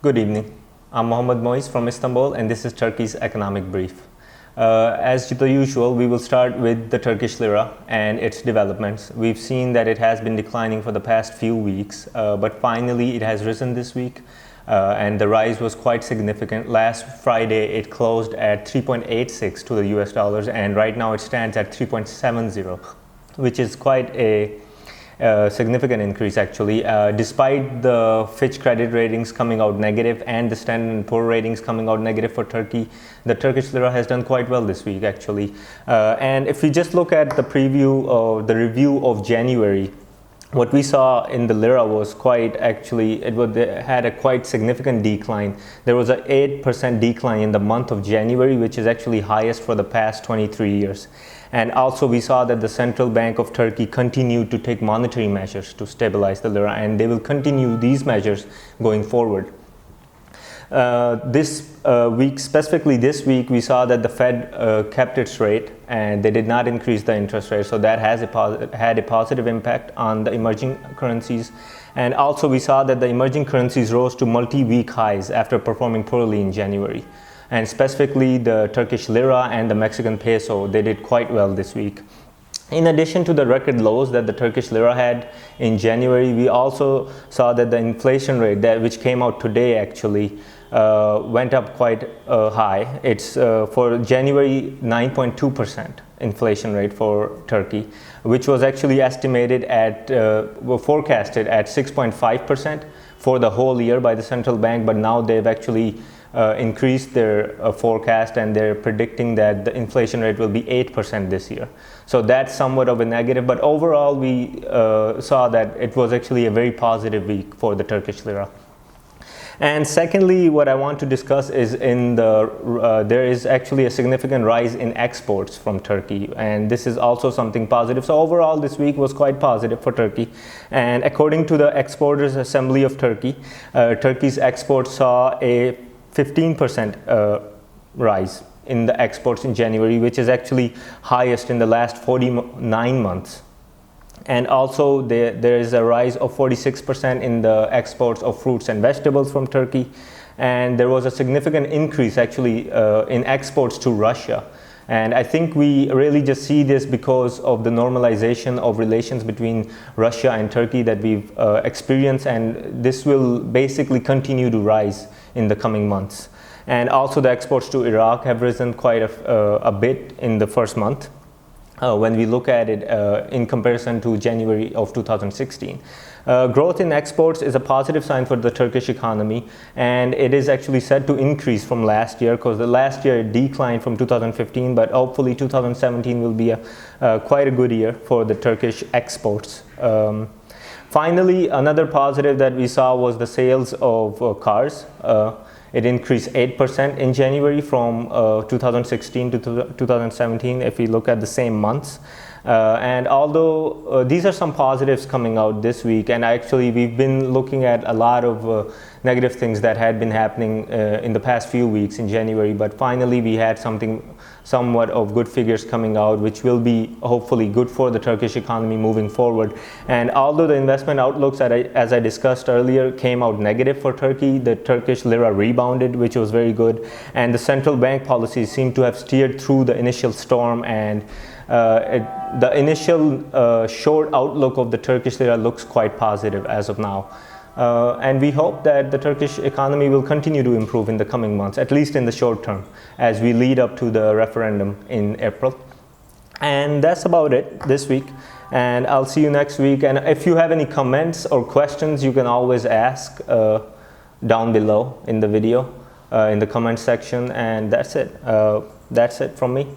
Good evening. I'm Mohammed Moise from Istanbul, and this is Turkey's Economic Brief. As the usual, we will start with the Turkish Lira and its developments. We've seen that it has been declining for the past few weeks, but finally it has risen this week, and the rise was quite significant. Last Friday it closed at 3.86 to the US dollars, and right now it stands at 3.70, which is quite a significant increase actually, despite the Fitch credit ratings coming out negative and the Standard & Poor ratings coming out negative for Turkey. The Turkish Lira has done quite well this week actually, and if we just look at the preview or the review of January, what we saw in the Lira was quite actually, it had a quite significant decline. There was an 8% decline in the month of January, which is actually highest for the past 23 years. And also we saw that the Central Bank of Turkey continued to take monetary measures to stabilize the Lira, and they will continue these measures going forward. This week, specifically this week, we saw that the Fed kept its rate and they did not increase the interest rate, so that has had a positive impact on the emerging currencies. And also we saw that the emerging currencies rose to multi-week highs after performing poorly in January. And specifically the Turkish Lira and the Mexican peso, they did quite well this week. In addition to the record lows that the Turkish Lira had in January, we also saw that the inflation rate, which came out today actually, went up quite high. It's for January 9.2% inflation rate for Turkey, which was actually estimated at, forecasted at 6.5% for the whole year by the central bank, but now they've actually increased their forecast, and they're predicting that the inflation rate will be 8% this year. So that's somewhat of a negative, but overall we saw that it was actually a very positive week for the Turkish Lira. And secondly, what I want to discuss is there is actually a significant rise in exports from Turkey, and this is also something positive. So overall this week was quite positive for Turkey, and according to the Exporters Assembly of Turkey, Turkey's exports saw a 15% rise in the exports in January, which is actually highest in the last 49 months. And also there is a rise of 46% in the exports of fruits and vegetables from Turkey, and there was a significant increase actually in exports to Russia. And I think we really just see this because of the normalization of relations between Russia and Turkey that we've experienced, and this will basically continue to rise in the coming months. And also the exports to Iraq have risen quite a bit in the first month when we look at it in comparison to January of 2016. Growth in exports is a positive sign for the Turkish economy, and it is actually set to increase from last year, because the last year it declined from 2015, but hopefully 2017 will be quite a good year for the Turkish exports. Finally, another positive that we saw was the sales of cars. It increased 8% in January from 2016 to 2017 if we look at the same months. And although these are some positives coming out this week, and actually we've been looking at a lot of negative things that had been happening in the past few weeks in January, but finally we had somewhat of good figures coming out, which will be hopefully good for the Turkish economy moving forward. And although the investment outlooks, as I discussed earlier, came out negative for Turkey, the Turkish Lira rebounded, which was very good, and the central bank policies seem to have steered through the initial storm, and the initial short outlook of the Turkish Lira looks quite positive as of now. And we hope that the Turkish economy will continue to improve in the coming months, at least in the short term, as we lead up to the referendum in April. And that's about it this week, and I'll see you next week. And if you have any comments or questions, you can always ask down below in the video, in the comment section, and that's it. That's it from me.